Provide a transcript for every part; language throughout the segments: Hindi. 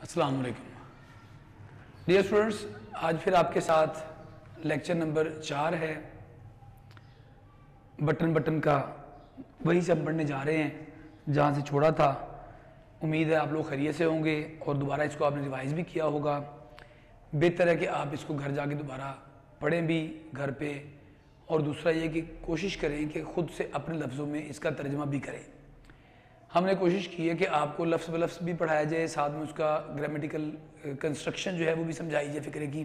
अस्सलाम वालेकुम डियर स्टूडेंट्स, आज फिर आपके साथ लेक्चर नंबर 4 है। बटन बटन का वही से हम पढ़ने जा रहे हैं जहाँ से छोड़ा था। उम्मीद है आप लोग खैरियत से होंगे और दोबारा इसको आपने रिवाइज़ भी किया होगा। बेहतर है कि आप इसको घर जाके दोबारा पढ़ें भी घर पे, और दूसरा ये कि कोशिश करें कि ख़ुद से अपने लफ्ज़ों में इसका तर्जमा भी करें। हमने कोशिश की है कि आपको लफ्ज़ ब लफ्ज़ भी पढ़ाया जाए, साथ में उसका ग्रामेटिकल कंस्ट्रक्शन जो है वो भी समझाई जाए फ़िक्रे की।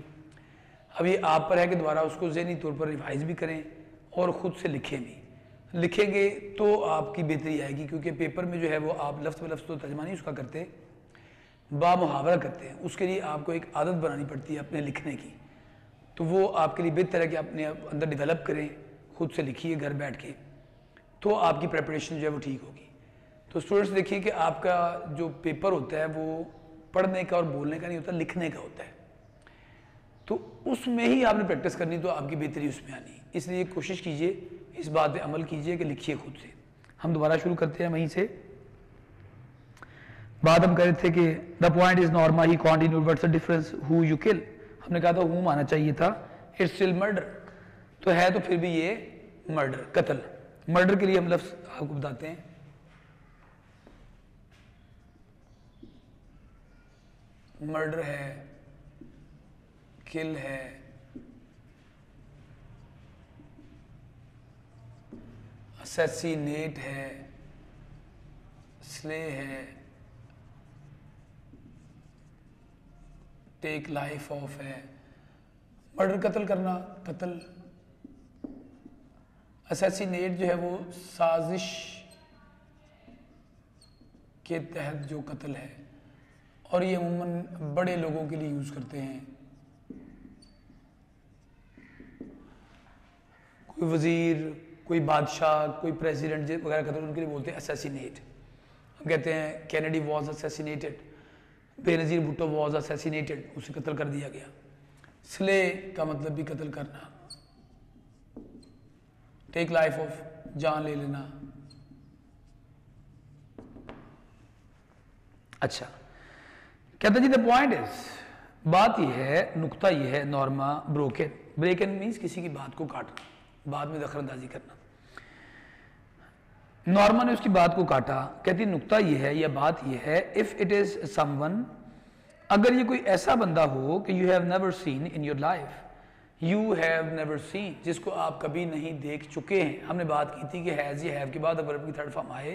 अभी आप पर है कि दोबारा उसको ज़हनी तौर पर रिवाइज़ भी करें और ख़ुद से लिखें भी। लिखेंगे तो आपकी बेहतरी आएगी, क्योंकि पेपर में जो है वो आप लफ्ज़ ब लफ्ज़ तो तर्जमा नहीं उसका करते, बामुहावरा करते हैं। उसके लिए आपको एक आदत बनानी पड़ती है अपने लिखने की। तो वो आपके लिए बेहतर है कि अपने अंदर डेवलप करें, ख़ुद से लिखिए घर बैठ के, तो आपकी प्रेपरेशन जो है वो ठीक होगी। तो स्टूडेंट्स देखिए कि आपका जो पेपर होता है वो पढ़ने का और बोलने का नहीं होता, लिखने का होता है। तो उसमें ही आपने प्रैक्टिस करनी, तो आपकी बेहतरी उसमें आनी। इसलिए कोशिश कीजिए, इस बात पे अमल कीजिए कि लिखिए खुद से। हम दोबारा शुरू करते हैं वहीं से। बात हम कर रहे थे कि the point is Norma he continued what's the difference who you kill. हमने कहा था हूम आना चाहिए था, इट्स स्टिल मर्डर। तो है तो फिर भी ये मर्डर, कत्ल। मर्डर के लिए हम लफ्ज़ आपको बताते हैं। मर्डर है, किल है, असैसिनेट है, स्ले है, टेक लाइफ ऑफ है। मर्डर कत्ल करना, कत्ल। असैसिनेट जो है वो साजिश के तहत जो कत्ल है, और ये अमूमन बड़े लोगों के लिए यूज़ करते हैं। कोई वज़ीर, कोई बादशाह, कोई प्रेसिडेंट वगैरह कत्ल, उनके लिए बोलते हैं असैसिनेट। हम कहते हैं Kennedy was assassinated, Benazir Bhutto was assassinated, उसे कत्ल कर दिया गया। स्ले का मतलब भी कत्ल करना, टेक लाइफ ऑफ, जान ले लेना। अच्छा, कहते जी द पॉइंट इज, बात यह है, नुक्ता यह है, नॉर्मा ब्रोकन। ब्रेकन मीन्स किसी की बात को काटना, बाद में दखलंदाजी करना। नॉर्मा ने उसकी बात को काटा। कहती नुक्ता यह है या बात यह है, इफ इट इज समवन, अगर ये कोई ऐसा बंदा हो कि you have never seen in your life, you have never seen, जिसको आप कभी नहीं देख चुके हैं। हमने बात की थी कि हैज़ या हैव के बाद वर्ब की थर्ड फॉर्म आए,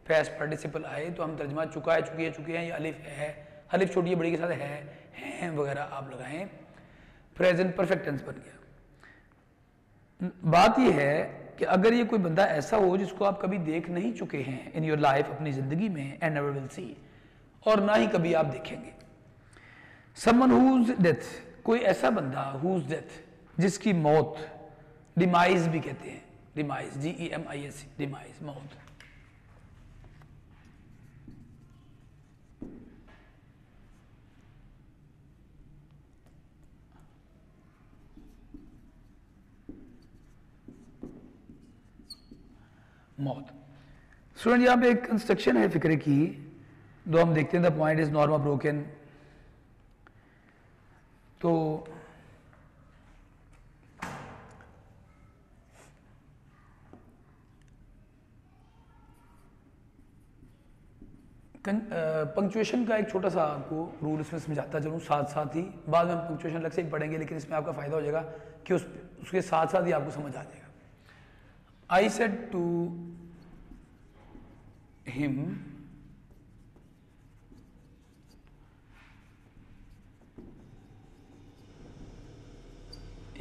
पास्ट पार्टिसिपल आए, तो हम तर्जमा चुका है, चुके हैं, या अलिफ है, अलिफ छोटी बड़ी के साथ है वगैरह आप लगाएं, प्रेजेंट परफेक्ट टेंस बन गया। बात यह है कि अगर ये कोई बंदा ऐसा हो जिसको आप कभी देख नहीं चुके हैं इन योर लाइफ, अपनी जिंदगी में, एंड नेवर विल सी, और ना ही कभी आप देखेंगे। समवन हुज डेथ, कोई ऐसा बंदा, हुज डेथ, जिसकी मौत, डिमाइज भी कहते हैं, डिमाइज, DEMIS, डिमाइज, मौत। मौत। स्टूडेंट यहाँ पे एक कंस्ट्रक्शन है फिक्रे की, जो हम देखते हैं, the point is Norma broken. तो पंक्चुएशन का एक छोटा सा आपको रूल इसमें समझाता चलूँ, साथ साथ ही बाद में हम पंक्चुएशन अलग से ही पढ़ेंगे, लेकिन इसमें आपका फ़ायदा हो जाएगा कि उसके साथ साथ ही आपको समझ आ जाएगा। I said to him,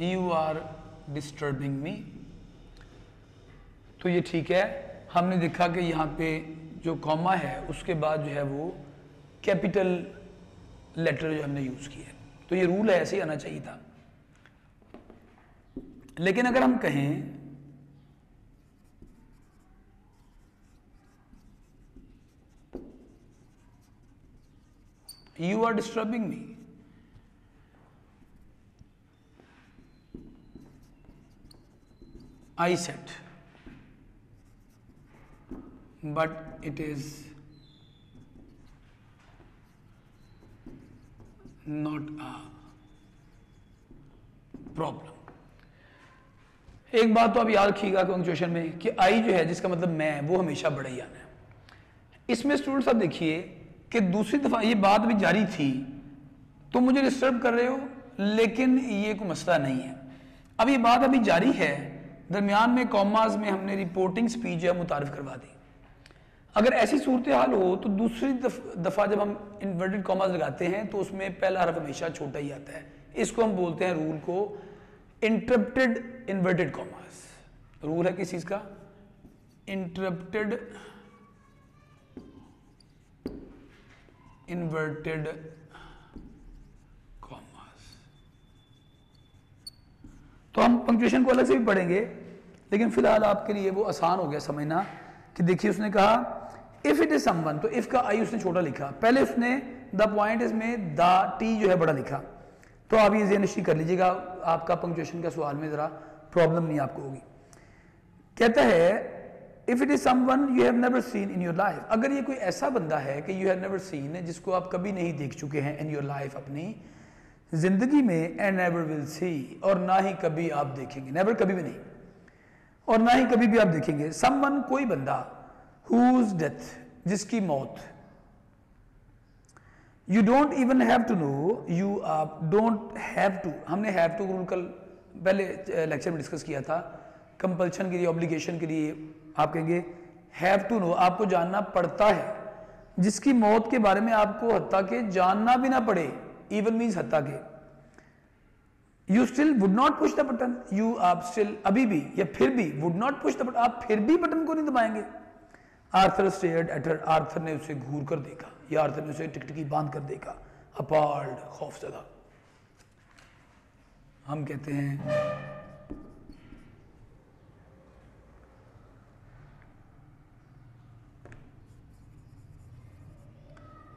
you are disturbing me. तो ये ठीक है। हमने देखा कि यहाँ पे जो कॉमा है उसके बाद जो है वो कैपिटल लेटर जो हमने यूज़ किया है, तो ये रूल है, ऐसे ही आना चाहिए था। लेकिन अगर हम कहें you are disturbing me, I said, but it is not a problem. एक बात तो आप याद रखिएगा पंक्चुएशन में कि आई जो है जिसका मतलब मैं, वो हमेशा बड़ा ही आना है। इसमें स्टूडेंट्स आप देखिए कि दूसरी दफा ये बात भी जारी थी, तो मुझे डिस्टर्ब कर रहे हो, लेकिन ये कोई मसला नहीं है। अब ये बात अभी जारी है, दरमियान में कॉमास में हमने रिपोर्टिंग स्पीच जो है मुतारिफ करवा दी। अगर ऐसी सूरत हाल हो तो दूसरी दफा जब हम इन्वर्टेड कॉमास लगाते हैं तो उसमें पहला हरफ हमेशा छोटा ही आता है। इसको हम बोलते हैं रूल को इंटरप्टेड इन्वर्टेड कॉमास। रूल है किस चीज का? Interrupted inverted commas. तो हम पंक्चुएशन को अलग से भी पढ़ेंगे, लेकिन फिलहाल आपके लिए वो आसान हो गया समझना कि देखिए उसने कहा इफ इट इज समवन, तो इफ का आई उसने छोटा लिखा, पहले उसने द पॉइंट इसमें द टी जो है बड़ा लिखा। तो आप ये ज़हन-नशीं कर लीजिएगा, आपका पंक्चुएशन का सवाल में जरा प्रॉब्लम नहीं आपको होगी। कहता है if it is someone you have never seen in your life, अगर ये कोई ऐसा बंदा है कि यू हैव नेवर सीन, जिसको आप कभी नहीं देख चुके हैं इन योर लाइफ, अपनी जिंदगी में, एंड नेवर विल सी, और ना ही कभी आप देखेंगे, नेवर कभी भी नहीं, और ना ही कभी भी आप देखेंगे। समवन कोई बंदा, whose death जिसकी मौत, you don't even have to know, you don't have to, हमने have to रूल कल पहले लेक्चर में डिस्कस किया था, कंपल्शन के लिए, ऑब्लिगेशन के लिए आप कहेंगे have to know, आपको जानना पड़ता है, जिसकी मौत के बारे में आपको हत्ता के जानना भी ना पड़े, even means हत्ता के। You still would not push the button, you आप still अभी भी या फिर भी would not push the button, आप फिर भी बटन को नहीं दबाएंगे। Arthur stared at her, Arthur ने उसे घूर कर देखा, या आर्थर ने उसे टिकटिकी बांध कर देखा। अपार्ड, खौफजदा। हम कहते हैं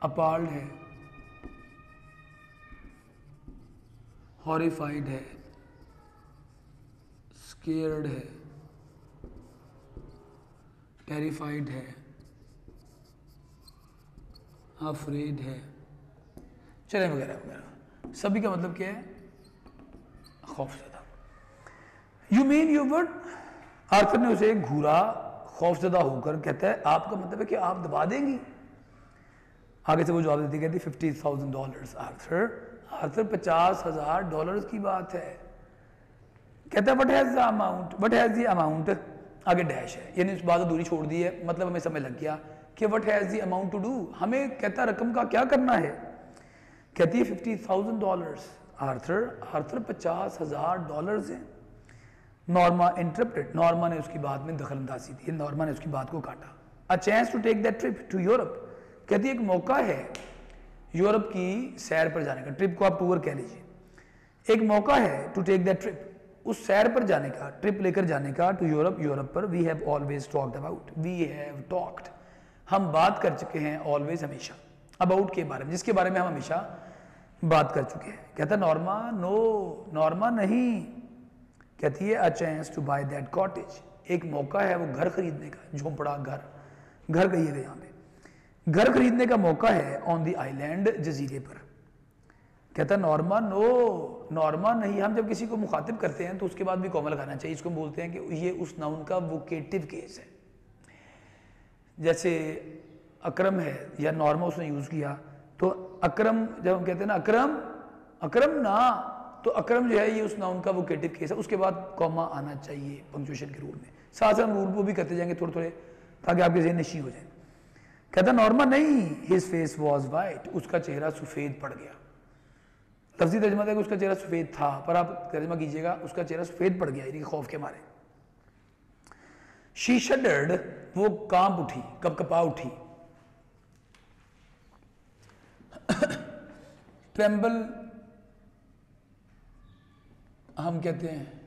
अपार्ड है, हॉरिफाइड है, स्केयर्ड है, टेरिफाइड है, अफ्रेड है, चले वगैरह वगैरह, सभी का मतलब क्या है? खौफजदा। You mean you would, Arthur ने उसे घूरा खौफजदा होकर, कहता है आपका मतलब है कि आप दबा देंगी। आगे से वो जवाब देती, कहती $50,000 आर्थर, आर्थर $50,000 की बात है। कहता है what has the amount, what has the amount, आगे डैश है, यानी उस बात दूरी छोड़ दी है, मतलब हमें समझ लग गया कि what has the amount to do, हमें कहता रकम का क्या करना है। कहती है $50,000 आर्थर, आर्थर $50,000 है। नॉर्मा इंटरप्टेड, नॉर्मा ने उसकी बात में दखल अंदाजी दी, नॉर्मा ने उसकी बात को काटा। A chance to take that trip to Europe, कहती है एक मौका है यूरोप की सैर पर जाने का, ट्रिप को आप टूर कह लीजिए, एक मौका है टू टेक दैट ट्रिप, उस सैर पर जाने का, ट्रिप लेकर जाने का, टू यूरोप, यूरोप पर। We have always talked about, we have talked, हम बात कर चुके हैं, ऑलवेज हमेशा, अबाउट के बारे में, जिसके बारे में हम हमेशा बात कर चुके हैं। कहता नॉर्मा, नो नॉर्मा नहीं, कहती है a chance to buy that cottage, एक मौका है वो घर खरीदने का, झोंपड़ा घर, घर कहिएगा यहाँ पे, घर खरीदने का मौका है ऑन द आइलैंड, जजीरे पर। कहता नॉर्मा, नो नॉर्मा नहीं, हम जब किसी को मुखातिब करते हैं तो उसके बाद भी कॉमा लगाना चाहिए, इसको बोलते हैं कि ये उस नाउन का वोकेटिव केस है। जैसे अकरम है या नॉर्मा उसने यूज किया, तो अकरम जब हम कहते हैं ना अकरम, अकरम ना, तो अकरम जो है ये उस नाउन का वोकेटिव केस है, उसके बाद कॉमा आना चाहिए पंक्चुएशन के रूल में। साथ साथ हम रूल को भी करते जाएंगे थोड़े थोड़े, ताकि आपके ज़हन नशीं हो जाए। कहता नॉर्मा नहीं, हिज फेस वॉज वाइट, उसका चेहरा सफ़ेद पड़ गया। तफसीर तर्जमा था कि उसका चेहरा सफ़ेद था, पर आप तर्जमा कीजिएगा उसका चेहरा सफ़ेद पड़ गया, यानी खौफ के मारे। शी शडर्ड, वो कांप उठी, कपकपा उठी। ट्रेम्बल हम कहते हैं,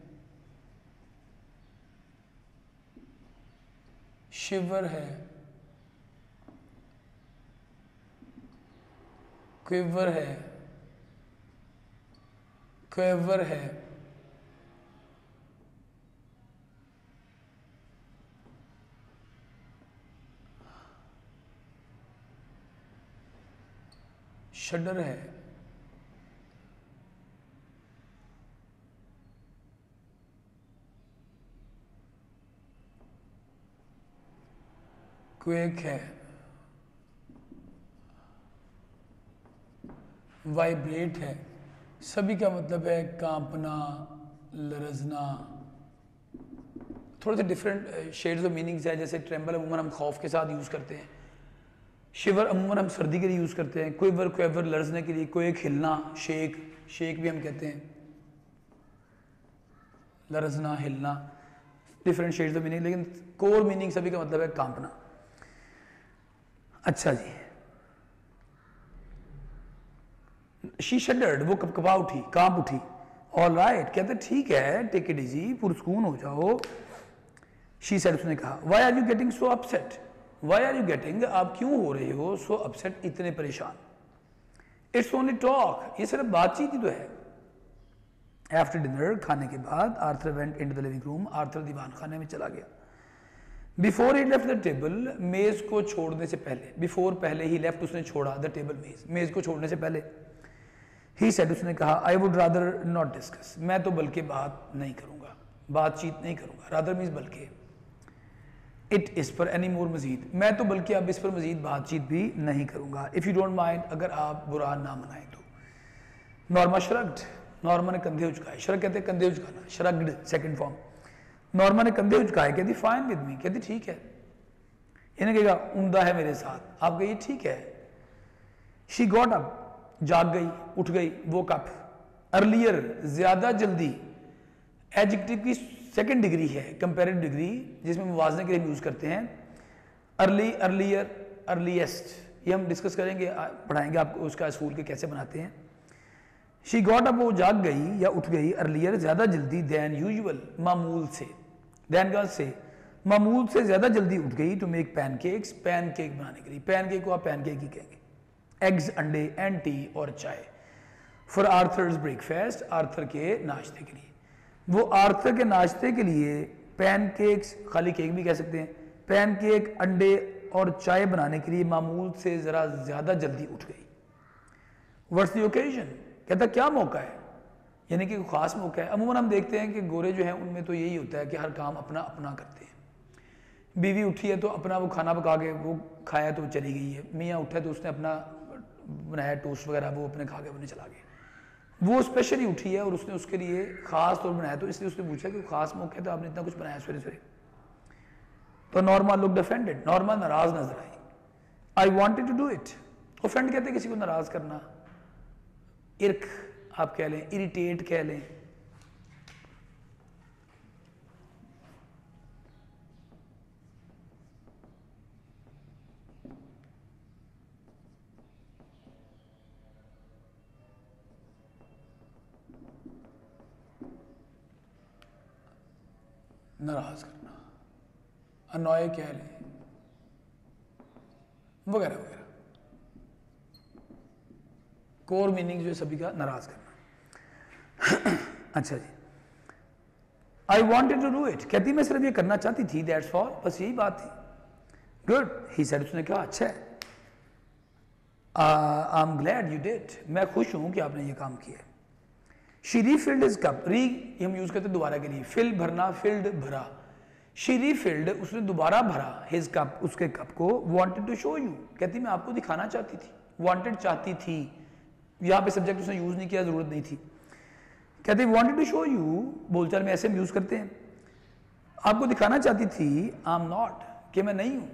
शिवर है, क्विवर है, क्वेवर है, शडर है, क्वेक है, वाइब्रेट है, सभी का मतलब है कांपना, लरजना। थोड़े से डिफरेंट शेड्स ऑफ मीनिंग्स है। जैसे ट्रेम्बल अमूमन हम खौफ के साथ यूज़ करते हैं, शिवर अमूमन हम सर्दी के लिए यूज़ करते हैं, क्विवर क्वेवर लरजने के लिए, कोई एक हिलना, शेक शेक भी हम कहते हैं, लरजना हिलना, डिफरेंट शेड्स ऑफ मीनिंग, लेकिन कोर मीनिंग सभी का मतलब है कांपना। अच्छा जी, शी शडर्ड, वो कपकपा उठी, कांप उठी। ऑल राइट, कहते ठीक है, टेक इट इजी, पुरस्कून हो जाओ। शी सेड, उसने कहा, why are you getting so upset, why are you getting, आप क्यों हो रहे हो, सो अपसेट, इतने परेशान। इट्स ओनली टॉक, ये सिर्फ बातचीत ही तो है। आफ्टर डिनर, खाने के बाद, Arthur went into the living room, Arthur दीवान खाने में चला गया। Before he left the table, मेज को छोड़ने से पहले, बिफोर पहले ही लेफ्ट, उसने छोड़ा, द टेबल मेज, मेज को छोड़ने से पहले। ही सेड, उसने कहा, I would rather not discuss, मैं तो बल्कि बात नहीं करूंगा, बातचीत नहीं करूंगा। रादर मीन्स बल्कि, इट इस पर एनी मोर मजीद, मैं तो बल्कि अब इस पर मजीद बातचीत भी नहीं करूंगा। इफ यू डोंट माइंड, अगर आप बुरा ना मनाएं तो। नॉर्मा श्रग्ड, नॉर्मा ने कंधे उचकाए, श्रग कहते हैं कंधे उचकाना, श्रग्ड सेकंड फॉर्म। नॉर्मा ने कंधे उचकाए, कहती फाइन विद मी, कहती ठीक है। इन्हें कहेगा उम्दा है मेरे साथ, आप कहिए ठीक है। शी गॉट अप, जाग गई, उठ गई, वो कप। अर्लियर, ज्यादा जल्दी, एडजेक्टिव की सेकंड डिग्री है, कंपैरेटिव डिग्री, जिसमें मुवाजने के लिए यूज करते हैं। अर्ली, अर्लियर, अर्लीस्ट, ये हम डिस्कस करेंगे, पढ़ाएंगे आपको उसका असूल के कैसे बनाते हैं। शी गॉट अप, वो जाग गई या उठ गई, अर्लियर, ज्यादा जल्दी, देन यूजुअल, मामूल से, देन का से, मामूल से ज्यादा जल्दी उठ गई, टू मेक पैनकेक्स, पैनकेक बनाने के लिए। पैनकेक को आप पैनकेक ही कहेंगे। एग्स, अंडे, एंड टी, और चाय। फॉर आर्थर्स ब्रेकफास्ट, आर्थर के नाश्ते के लिए। वो आर्थर के नाश्ते के लिए पैनकेक्स, खाली केक भी कह सकते हैं, पैनकेक, अंडे और चाय बनाने के लिए मामूल से जरा ज्यादा जल्दी उठ गई। व्हाट्स द ओकेजन, कहता क्या मौका है, यानी कि खास मौका है। अमूमन हम देखते हैं कि गोरे जो हैं उनमें तो यही होता है कि हर काम अपना अपना करते हैं। बीवी उठी है तो अपना वो खाना पका के वो खाया तो चली गई है, मियाँ उठा तो उसने अपना बनाया टोस्ट वगैरह, वो अपने खा के अपने चला गए। वो स्पेशली उठी है और उसने उसके लिए खास तौर बनाया, तो इसलिए उसने पूछा कि खास मौके तो आपने इतना कुछ बनाया सवेरे सवेरे। तो नॉर्मा लुक्ड ऑफेंडेड, नॉर्मा नाराज नजर आई। I wanted to do it, offend कहते हैं किसी को नाराज करना, इर्क आप कह लें, इरिटेट कह लें। नाराज करना, अनॉय कह लें, वगैरह वगैरह। कोर मीनिंग जो है सभी का नाराज करना। अच्छा जी, I wanted to do it, कहती मैं सिर्फ ये करना चाहती थी, दैट्स ऑल, बस यही बात थी। गुड, ही सेड, उसने कहा अच्छा है। I am glad you did, मैं खुश हूं कि आपने ये काम किया। शी रीफिल्ड हिज कप, री हम यूज करते दोबारा के लिए, फिल भरना, फिल्ड भरा। शी रीफिल्ड, उसने दोबारा भरा, हिज कप, उसके कप को। वांटेड टू शो यू, कहती मैं आपको दिखाना चाहती थी, वांटेड चाहती थी, यहां पे सब्जेक्ट उसने यूज नहीं किया, जरूरत नहीं थी। कहती वांटेड टू शो यू, बोलचाल में ऐसे हम यूज करते हैं, आपको दिखाना चाहती थी, आई एम नॉट, कि मैं नहीं हूं।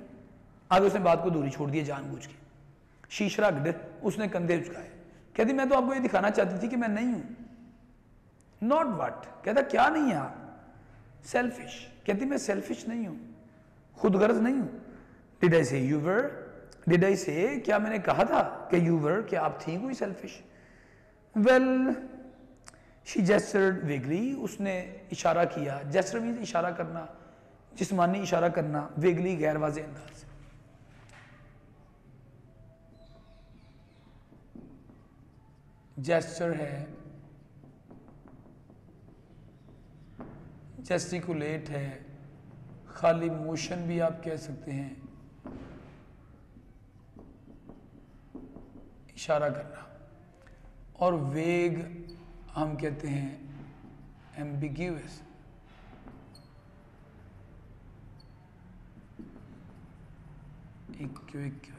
आगे उसने बात को दूरी छोड़ दी जानबूझ के। शी श्रग्ड, उसने कंधे उचकाए, कहती मैं तो आपको ये दिखाना चाहती थी कि मैं नहीं हूं। नॉट वट, कहता क्या नहीं है आप। सेल्फिश, कहती मैं सेल्फिश नहीं हूं, खुदगर्ज नहीं हूं। डिड आई से यू वर, डिड आई से, क्या मैंने कहा था कि यू वर, कि आप थी कोई सेल्फिश। वेल, शी जेस्चर्ड वेगली, उसने इशारा किया, जेस्चर मीन्स इशारा करना, जिस्मानी इशारा करना, वेगली गैर वाज़ेह अंदाज। जेस्चर है, जेस्टिकुलेट है, खाली मोशन भी आप कह सकते हैं, इशारा करना। और वेग हम कहते हैं एम्बिग्यूअस, इक्विवोकल,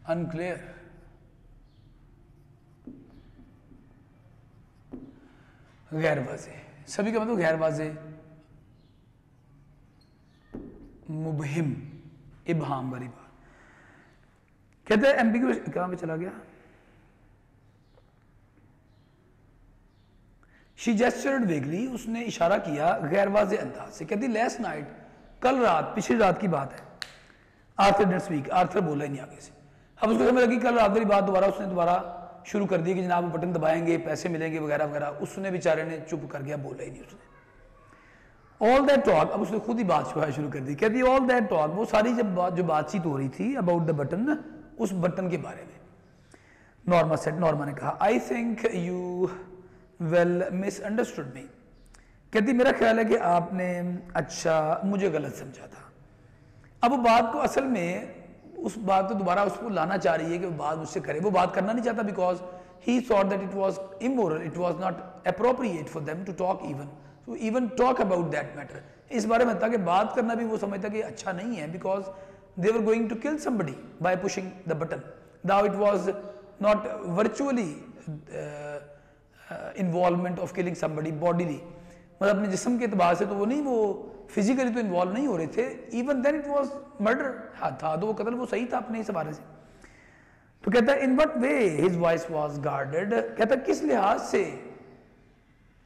अनक्लियर, गैर वाज़े। सभी का मतलब गैर वाज़े, मुबहिम, इबहाम वाली बात। कहते हैं एम्बिग्यूअस, कहां पे चला गया? शी जेस्चर्ड वेगली, उसने इशारा किया गैर वाज़े अंदाज से। कहती लेस्ट नाइट, कल रात, पिछली रात की बात है। आर्थर डिडंट स्पीक, आर्थर बोला ही नहीं आगे से। अब उसको समझ लगी कल रात वाली बात, दोबारा उसने दोबारा शुरू कर दी कि जनाब बटन दबाएंगे पैसे मिलेंगे वगैरह वगैरह। उसने बेचारे ने चुप कर गया, बोला ही नहीं उसने। ऑल दैट टॉक, अब उसने खुद ही बात शुरू कर दी। कहती ऑल दैट टॉक, वो सारी जो बातचीत हो रही थी अबाउट द बटन, उस बटन के बारे में। नॉर्मा सेड, नॉर्मा ने कहा I think you well misunderstood me. कहती मेरा ख्याल है कि आपने अच्छा मुझे गलत समझा था। अब वो बात को असल में उस बात को दोबारा उसको लाना चाह रही है कि वो बात मुझसे करे। वो बात करना नहीं चाहता because he thought that it was immoral, it was not appropriate for them to talk even talk about that matter. इस बारे में था कि बात करना भी वो समझता कि अच्छा नहीं है because they were going to kill somebody by pushing the button. Now it was not virtually involvement of killing somebody bodily, मतलब अपने जिस्म के एतबार से तो वो नहीं, वो फिजिकली तो इन्वॉल्व नहीं हो रहे थे। Even then it was murder था, तो वो कत्ल वो सही था अपने इस हवाले से। तो कहता है in what way his voice was guarded. कहता है किस लिहाज से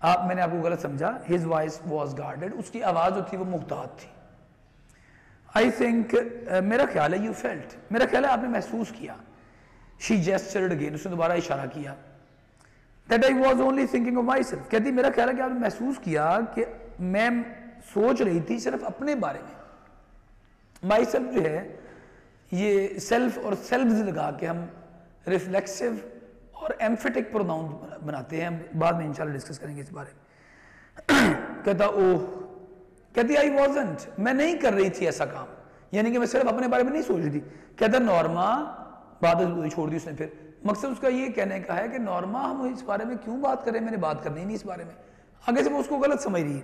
मैंने आपको गलत समझा। हिज वॉइस वाज गार्डेड, उसकी आवाज जो थी वो मुहतात थी। आई थिंक, मेरा ख्याल है, यू फेल्ट, मेरा ख्याल है आपने महसूस किया। शी जेस्चर्ड अगेन, उसने दोबारा इशारा किया। That I was only thinking of my self. कहती मेरा ख्याल है कि आपने महसूस किया कि मैं सोच रही थी सिर्फ अपने बारे में। माई सेल्फ जो है ये सेल्फ और सेल्फ लगा के हम रिफ्लेक्सिव और एम्फेटिक प्रोनाउन बनाते हैं, हम बाद में इंशाल्लाह डिस्कस करेंगे इस बारे में। कहता ओह, कहती आई वॉजंट, मैं नहीं कर रही थी ऐसा काम, यानी कि मैं सिर्फ अपने बारे में नहीं सोच रही थी। कहता नॉर्मा, बात छोड़ दी उसने। फिर मकसद उसका ये कहने का है कि नॉर्मा हम इस बारे में क्यों बात करें, मैंने बात करनी नहीं इस बारे में। आगे से वो उसको गलत समझ रही है।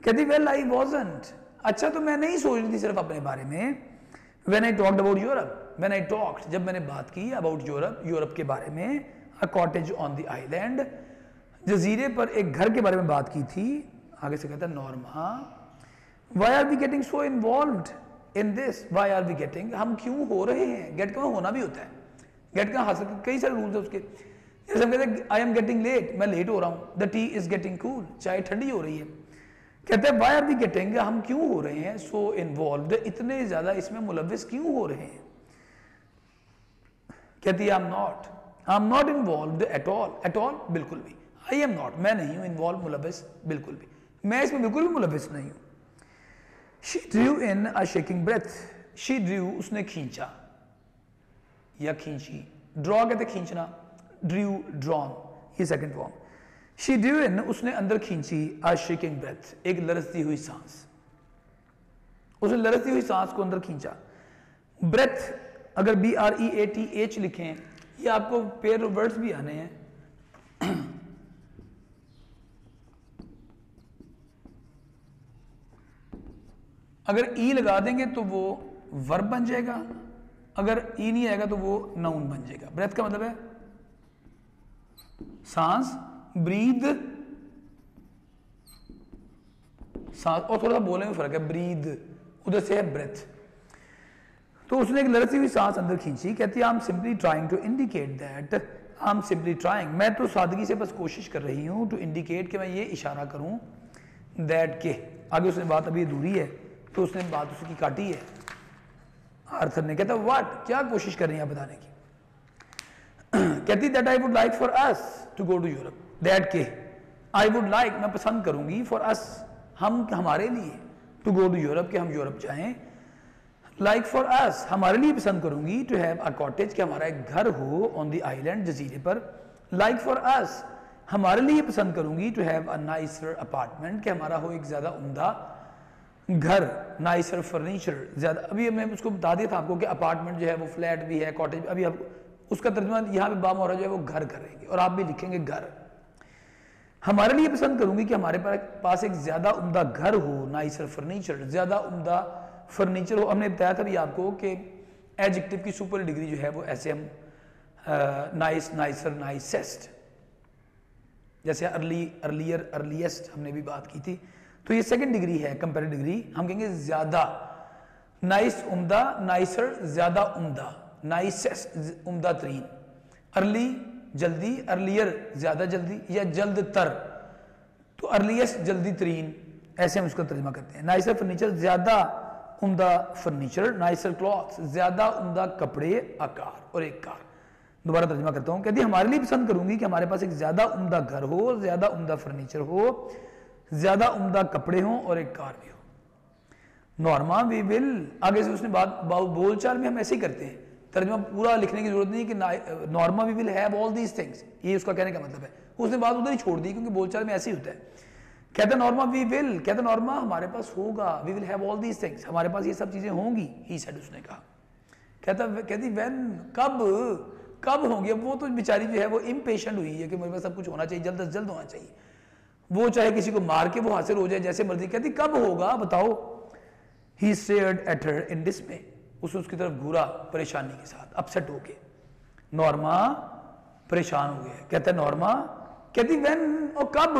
कहती वेल आई वॉजंट, अच्छा तो मैं नहीं सोच रही थी सिर्फ अपने बारे में। When I talked about Europe, when I talked, जब मैंने बात की अबाउट यूरोप, यूरोप के बारे में, अ कॉटेज ऑन द आइलैंड, जजीरे पर एक घर के बारे में बात की थी। आगे से कहता Norma why are we getting so involved in this, why are we getting, हम क्यों हो रहे हैं। गेट का होना भी होता है, गेट का हासिल कई सारे रूल्स है उसके। जैसे हम कहते हैं आई एम गेटिंग लेट, मैं लेट हो रहा हूँ। The T is getting cool, चाय ठंडी हो रही है। कहते हैं व्हाई आर वी गेटिंग, हम क्यों हो रहे हैं सो इन्वॉल्व्ड, इतने ज्यादा इसमें मुलविस क्यों हो रहे हैं। कहती है I am not involved at all, बिल्कुल भी। आई एम नॉट, मैं नहीं हूं इन्वॉल्व, मुलविस बिल्कुल भी, मैं इसमें बिल्कुल भी मुलविस नहीं हूं। She drew in a shaking breath, she drew, उसने खींचा या खींची, ड्रॉ कहते खींचना, ड्रू ड्रॉन, ये second form. She drew in, उसने अंदर खींची, अ शेकिंग ब्रेथ, एक लरसती हुई सांस, उसने लरसती हुई सांस को अंदर खींचा। ब्रेथ अगर BREATH लिखें, ये आपको पेयर वर्ड्स भी आने हैं। अगर ई लगा देंगे तो वो वर्ब बन जाएगा, अगर ई नहीं आएगा तो वो नाउन बन जाएगा। ब्रेथ का मतलब है सांस, ब्रीद, सांस, और थोड़ा सा बोलने में फर्क है, ब्रीद उधर से है ब्रेथ। तो उसने एक लड़ती हुई सांस अंदर खींची। कहती है I am simply trying to indicate that, I am simply trying, मैं तो सादगी से बस कोशिश कर रही हूं, टू इंडिकेट, कि मैं ये इशारा करूं, दैट के, आगे उसने बात अभी अधूरी है तो उसने बात उसकी काटी है आर्थर ने। कहता व्हाट, क्या कोशिश कर रही है बताने की। कहती that I would like for us to go to Europe, that के, आई वुड लाइक, मैं पसंद करूंगी, फॉर अस, हम, हमारे लिए, टू गो टू यूरोप, कि हम यूरोप जाएं। लाइक फॉर अस, हमारे लिए पसंद करूंगी, टू हैव अ कॉटेज, कि हमारा एक घर हो ऑन द आइलैंड, जजीरे पर। लाइक फॉर अस, हमारे लिए पसंद करूंगी, to have a nicer apartment, कि हमारा हो एक ज्यादा उम्दा घर, नाइसर फर्नीचर, ज्यादा। अभी मैं उसको बता दिया था आपको कि अपार्टमेंट जो है वो फ्लैट भी है, कॉटेज, अभी आप उसका तर्जुमा यहाँ पे बाम हो रहा जो है वो घर करेंगे, और आप भी लिखेंगे घर। हमारे लिए पसंद करूंगी कि हमारे पास एक ज्यादा उम्दा घर हो, नाइसर फर्नीचर, ज्यादा उम्दा फर्नीचर हो। हमने बताया था भी आपको कि एडजेक्टिव की सुपर डिग्री जो है वो ऐसे हम नाइस, नाइसर, नाइसेस्ट, जैसे अर्ली, अर्लियर, अर्लीस्ट हमने भी बात की थी। तो ये सेकंड डिग्री है, कंपेरेटिव डिग्री। हम कहेंगे ज्यादा, नाइस उम्दा, नाइसर ज्यादा उम्दा, नाइसेस्ट उम्दा तरीन, अर्ली जल्दी, अर्लियर ज्यादा जल्दी या जल्द तर, तो अर्लीस्ट जल्दी तरीन, ऐसे हम उसका तर्जमा करते हैं। नाइसर फर्नीचर ज्यादा उम्दा फर्नीचर, नाइसर क्लॉथ्स ज्यादा उम्दा कपड़े, आकार और एक कार। दोबारा तर्जमा करता हूं, कहती हमारे लिए पसंद करूंगी कि हमारे पास एक ज्यादा उम्दा घर हो, ज्यादा उम्दा फर्नीचर हो, ज्यादा उम्दा कपड़े हो और एक कार भी हो। नॉर्मा वी विल, आगे से उसने बात बोलचाल में हम ऐसे ही करते हैं, तर्जमा पूरा लिखने की जरूरत नहीं कि Norma we will have all these things, ये उसका कहने का मतलब है। उसने बात उधर ही छोड़ दी क्योंकि बोलचाल में ऐसे ही होता है। कहता नॉर्मा वी विल, कहता नॉर्मा हमारे पास होगा, we will have all these things, हमारे पास ये सब चीजें होंगी, ही सेड, उसने कहा। कहती व्हेन, कब, कब होंगे। अब वो तो बेचारी जो है वो इम्पेशेंट हुई है कि मेरे पास सब कुछ होना चाहिए, जल्द से जल्द होना चाहिए, वो चाहे किसी को मार के वो हासिल हो जाए जैसे मर्जी। कहती कब होगा बताओ। ही स्टेयर्ड एट हर इन डिस्मे, उसने उसकी तरफ घूरा परेशानी के साथ, अपसेट होके। नॉर्मा परेशान हो गया। कहता है नॉर्मा, कहती व्हेन, और कब,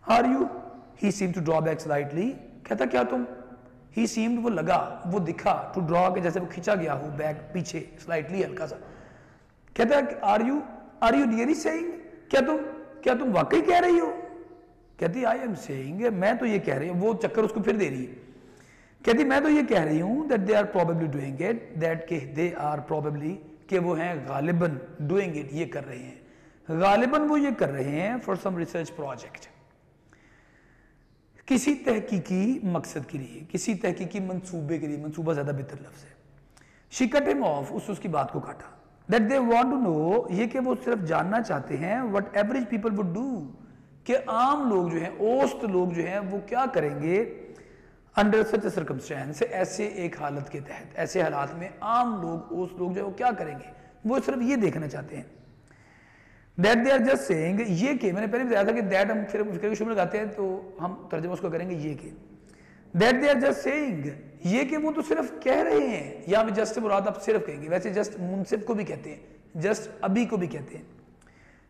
are you, he seem to draw back slightly, कहता क्या तुम, ही सीम्ड वो लगा, वो दिखा, टू ड्रॉ के जैसे वो खिंचा गया हो बैक पीछे, स्लाइटली हल्का सा। कहता है आर यू रियली सेइंग, क्या तुम वाकई कह रही हो। कहती आई एम सेइंग, मैं तो ये कह रही हूँ, वो चक्कर उसको फिर दे रही है। कहती मैं तो ये कह रही हूँ that they are probably doing it, that के दे आर प्रोबेबली, कि वो हैं गालिबन डूइंग इट, ये कर रहे हैं, गालिबन वो ये कर रहे हैं फॉर सम रिसर्च प्रोजेक्ट, किसी तहकीकी मकसद के लिए, किसी तहकीकी मंसूबे के लिए। मंसूबा ज्यादा बेहतर लफ्ज है। शी कट हिम ऑफ, उसकी बात को काटा। That they want to know, ये कि वो सिर्फ जानना चाहते हैं, what average people would do, कि आम लोग जो हैं, औसत लोग जो हैं वो क्या करेंगे, अंडर सच सर्कमस्टेंस, ऐसे एक हालत के तहत, ऐसे हालात में आम लोग, औसत लोग जो है वो क्या करेंगे, वो सिर्फ ये देखना चाहते हैं। That they are just saying, ये के, मैंने पहले बताया था कि दैट हम फिर फिक्र के शुरू में लगाते हैं तो हम तर्जुमा उसको करेंगे ये के। That they are just saying, ये कि वो तो सिर्फ कह रहे हैं, या भी जस्ट से मुराद आप सिर्फ कहेंगे, वैसे जस्ट मुनसिफ को भी कहते हैं, जस्ट अभी को भी कहते हैं।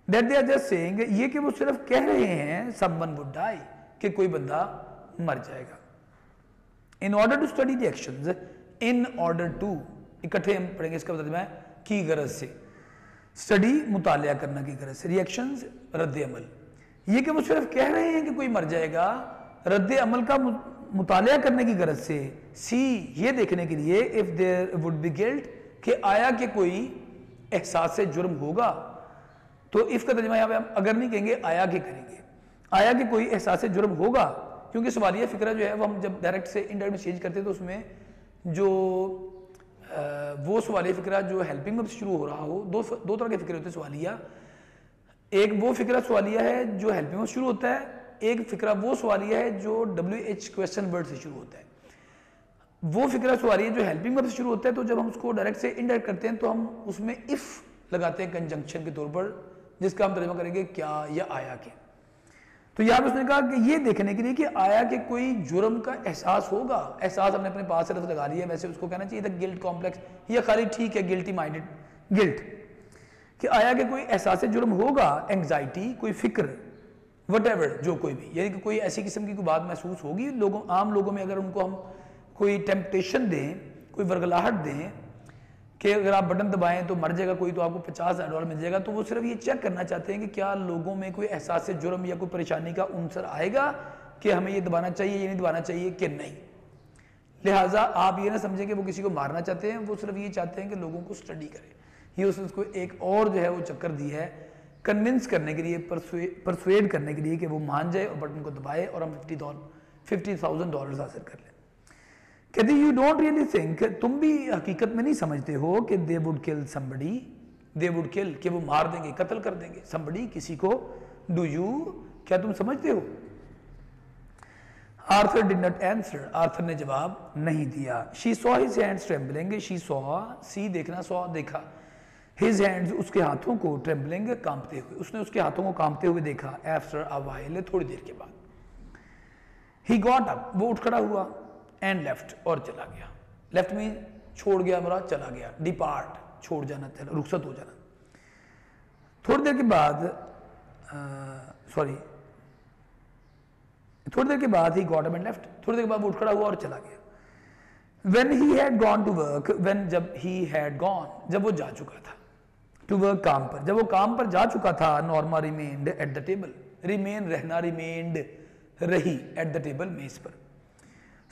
That they are just saying, ये कि वो सिर्फ कह रहे हैं, समवन वुड डाई, कि कोई बंदा मर जाएगा। In order to study the actions, in order to, इकट्ठे हम पढ़ेंगे, इसका मतलब है की गरज से, स्टडी मुतालिया करना की गरज से, रिएक्शंस रद्द अमल, ये कि वो सिर्फ कह रहे हैं कि कोई मर जाएगा, रद्द अमल का मुतालिया करने की गरज से, सी ये देखने के लिए, if there would be guilt, कि आया कि कोई एहसास से जुर्म होगा। तो इफ का तर्जुमा यहाँ पे हम अगर नहीं कहेंगे, आया कि करेंगे, आया कि कोई एहसास से जुर्म होगा, क्योंकि सवालिया फिक्रा जो है वो हम जब डायरेक्ट से इनडायरेक्ट में चेंज करते हैं तो उसमें जो वो सवालिया फिक्रा जो हेल्पिंग में शुरू हो रहा हो, दो तरह के फिक्रे होते हैं सवालिया। एक वो फिक्रा सवालिया है जो हेल्पिंग में शुरू होता है, एक फिक्रा वो सवालिया है जो WH क्वेश्चन वर्ड से शुरू होता है। वो फिक्रा सवालिया जो हेल्पिंग वर्ड से शुरू होता है, तो जब हम उसको डायरेक्ट से इनडायरेक्ट करते हैं तो हम उसमें इफ लगाते हैं कंजंक्शन के तौर पर, जिसका हम तर्जुमा करेंगे क्या या आया के। तो यहाँ पे उसने कहा कि ये देखने के लिए कि आया कि कोई जुर्म का एहसास होगा, एहसास हमने अपने पास से लफ्ज़ लगा लिया, वैसे उसको कहना चाहिए था गिल्ट कॉम्प्लेक्स, या खाली ठीक है गिल्टी माइंडेड गिल्ट, कि आया कि कोई एहसास जुर्म होगा, एंग्जाइटी कोई फिक्र, वटेवर जो कोई भी, यानी कि कोई ऐसी किस्म की कोई बात महसूस होगी लोगों, आम लोगों में, अगर उनको हम कोई टेम्पटेशन दें, कोई वर्गलाहट दें कि अगर आप बटन दबाएं तो मर जाएगा कोई, तो आपको $50,000 मिल जाएगा, तो वो सिर्फ ये चेक करना चाहते हैं कि क्या लोगों में कोई एहसास जुर्म या कोई परेशानी का उनसर आएगा कि हमें ये दबाना चाहिए, ये नहीं दबाना चाहिए कि नहीं। लिहाजा आप ये ना समझें कि वो किसी को मारना चाहते हैं, वो सिर्फ ये चाहते हैं कि लोगों को स्टडी करें। ये उसने उसको एक और जो है वो चक्कर दी है, कन्विंस करने के लिए, परसुएड करने के लिए कि वो मान जाए और बटन को दबाए और हम $50,000 हासिल कर लें। कहती यू डोंट रियली थिंक, तुम भी हकीकत में नहीं समझते हो कि they would kill somebody, they would किल कि वो मार देंगे, कत्ल कर देंगे, समबडी किसी को, डू यू क्या तुम समझते हो। Arthur did not answer, Arthur ने जवाब नहीं दिया। She saw his hands trembling, she saw, see देखना, सॉ देखा, हिज हैंड्स, उसके हाथों को, ट्रेम्बलिंग, कांपते हुए, उसने उसके हाथों को कांपते हुए देखा। आफ्टर अ व्हाइल, थोड़ी देर के बाद। ही गॉट अप, वो उठ खड़ा हुआ, एंड लेफ्ट, और चला गया। लेफ्ट में छोड़ गया, मेरा चला गया, डिपार्ट, छोड़ जाना, चला, रुखसत हो जाना। थोड़ी देर के बाद थोड़ी देर के बाद he got up and left, थोड़ी देर के बाद वो उठ खड़ा हुआ और चला गया। When he had gone to work, जब he had gone, जब वो जा चुका था, to work, काम पर, जब वो काम पर जा चुका था, Norma remained at the table, remain, रहना, remained, रही, at the table, मेज पर।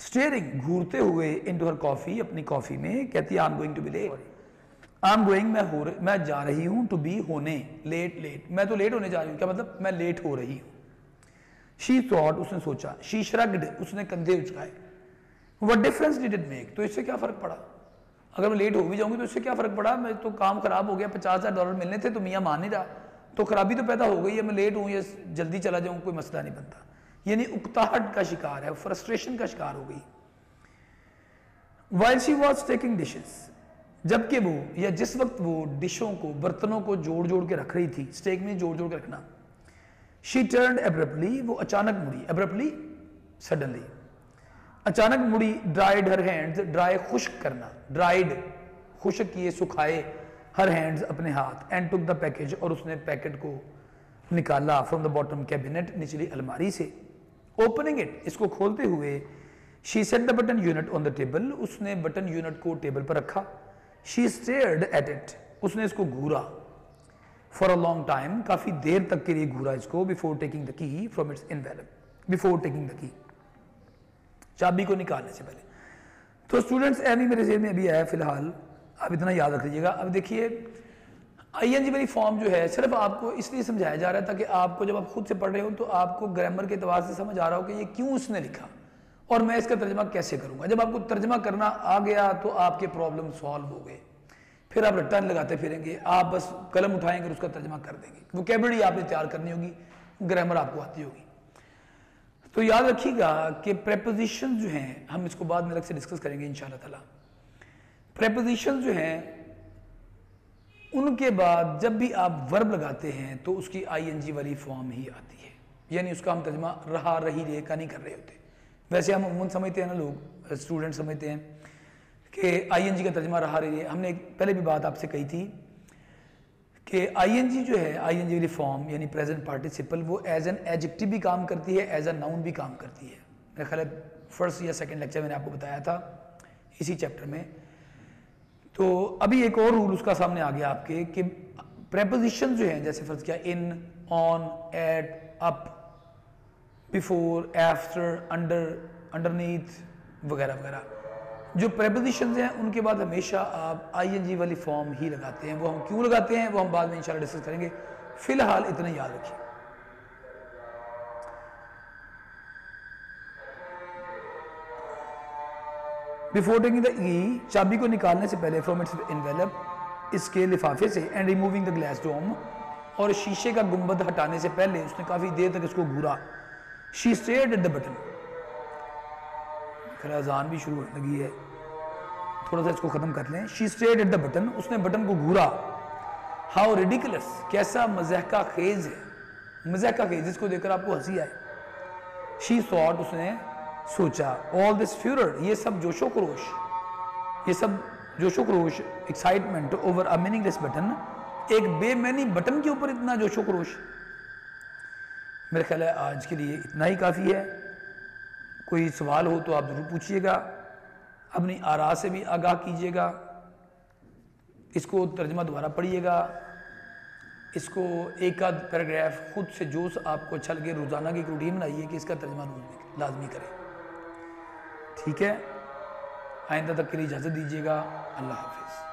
Staring, घूरते हुए, into her coffee, अपनी कॉफी में, कहती I'm going to be late, I'm going, मैं जा रही हूँ, to be, होने, late, मैं तो लेट होने जा रही हूँ, क्या मतलब, मैं लेट हो रही हूँ। She thought, उसने सोचा, she shrugged, उसने कंधे उचकाए। What difference did it make? तो इससे क्या फर्क पड़ा, अगर मैं लेट हो भी जाऊंगी तो इससे क्या फर्क पड़ा, मैं तो काम खराब हो गया, $50,000 मिलने थे तो मियाँ मान नहीं रहा, तो खराबी तो पैदा हो गई है, मैं लेट हूँ या जल्दी चला जाऊँ, कोई मसला नहीं बनता। यानी उकताहट का शिकार है, फ्रस्ट्रेशन का शिकार हो गई। While she was taking dishes, जबकि वो, या जिस वक्त वो डिशों को, बर्तनों को जोड़ जोड़ के रख रही थी, स्टेक में जोड़ जोड़ के रखना। She turned abruptly, वो अचानक मुड़ी, abruptly, suddenly, अचानक मुड़ी। ड्राइड हर हैंड्स, ड्राई, खुश्क करना, ड्राइड, खुश्क किए, सुखाए, हर हैंड्स, अपने हाथ, एंड टुक द पैकेज, और उसने पैकेट को निकाला, फ्रॉम द बॉटम कैबिनेट, निचली अलमारी से। ओपनिंग इट, इसको खोलते हुए, she said the button unit on the table, उसने बटन यूनिट को टेबल पर रखा। शी स्टेयर्ड एट इट, उसने इसको घूरा। फॉर अ लॉन्ग टाइम, काफी देर तक के लिए घूरा इसको। Before taking the key from its envelope, before taking the key, चाबी को निकालने से पहले। तो स्टूडेंट्स, एमी मेरे जेहन में अभी आया फिलहाल, आप इतना याद रख लीजिएगा। अब देखिए, आईएनजी वाली फॉर्म जो है, सिर्फ आपको इसलिए समझाया जा रहा था कि आपको जब आप खुद से पढ़ रहे हो तो आपको ग्रामर के एतबार से समझ आ रहा हो कि ये क्यों उसने लिखा और मैं इसका तर्जमा कैसे करूंगा। जब आपको तर्जमा करना आ गया तो आपके प्रॉब्लम सॉल्व हो गए, फिर आप रट्टा लगाते फिरेंगे, आप बस कलम उठाएंगे और उसका तर्जमा कर देंगे। वोकैबुलरी आपने तैयार करनी होगी, ग्रामर आपको आती होगी। तो याद रखिएगा कि प्रेपोजिशन जो हैं, हम इसको बाद में अलग से डिस्कस करेंगे इंशाल्लाह ताला। प्रेपोजिशन जो हैं, उनके बाद जब भी आप वर्ब लगाते हैं तो उसकी आईएनजी वाली फॉर्म ही आती है, यानी उसका हम तर्जमा रहा, रही, रहे का नहीं कर रहे होते। वैसे हम अमूमन समझते हैं ना, लोग स्टूडेंट समझते हैं कि आईएनजी का तर्जमा रहा, रही, रहे। हमने पहले भी बात आपसे कही थी कि आईएनजी जो है, आईएनजी वाली फॉर्म यानी प्रेजेंट पार्टिसिपल, वो एज एन एडजेक्टिव भी काम करती है, एज अ नाउन भी काम करती है। मेरा ख्याल है फर्स्ट या सेकंड लेक्चर मैंने आपको बताया था इसी चैप्टर में। तो अभी एक और रूल उसका सामने आ गया आपके कि प्रेपोजिशन जो है, जैसे फर्ज किया in, on, at, up, before, after, under, underneath वगैरह वगैरह, जो प्रेपोजिशंस हैं उनके बाद हमेशा आप आईएनजी वाली फॉर्म ही लगाते हैं। वो हम क्यों लगाते हैं वो हम बाद में इंशाल्लाह डिस्कस करेंगे, फिलहाल इतना याद रखिए। बिफोर टेकिंग द की, चाबी को निकालने से पहले, फ्रॉम इट्स एनवेलप, इसके लिफाफे से, and removing the glass dome, और शीशे का गुंबद हटाने से पहले उसने काफी देर तक इसको घूरा। She stared at the button, अज़ान भी शुरू होने लगी है, थोड़ा सा इसको खत्म कर लें। She stared at the button, उसने बटन को घूरा। हाउ रिडिकुलस, कैसा मज़हका खेज है, मज़हका खेज, इसको देखकर आपको हंसी आए। शी थॉट, उसने सोचा। ऑल दिस फ्यूरर, ये सब जोशो खरोश, ये सब जोशो खरोश, excitement over a meaningless button, एक बेमैनी बटन के ऊपर इतना जोशो खरोश। मेरे ख्याल है आज के लिए इतना ही काफ़ी है। कोई सवाल हो तो आप ज़रूर पूछिएगा, अपनी आरा से भी आगाह कीजिएगा, इसको तर्जमा दोबारा पढ़िएगा, इसको एक आध पैराग्राफ खुद से जो आपको अच्छा लगे रोज़ाना की रूटीन बनाइए कि इसका तर्जमा लाजमी करें। ठीक है, आइंदा तक के लिए इजाज़त दीजिएगा। अल्लाह हाफिज़।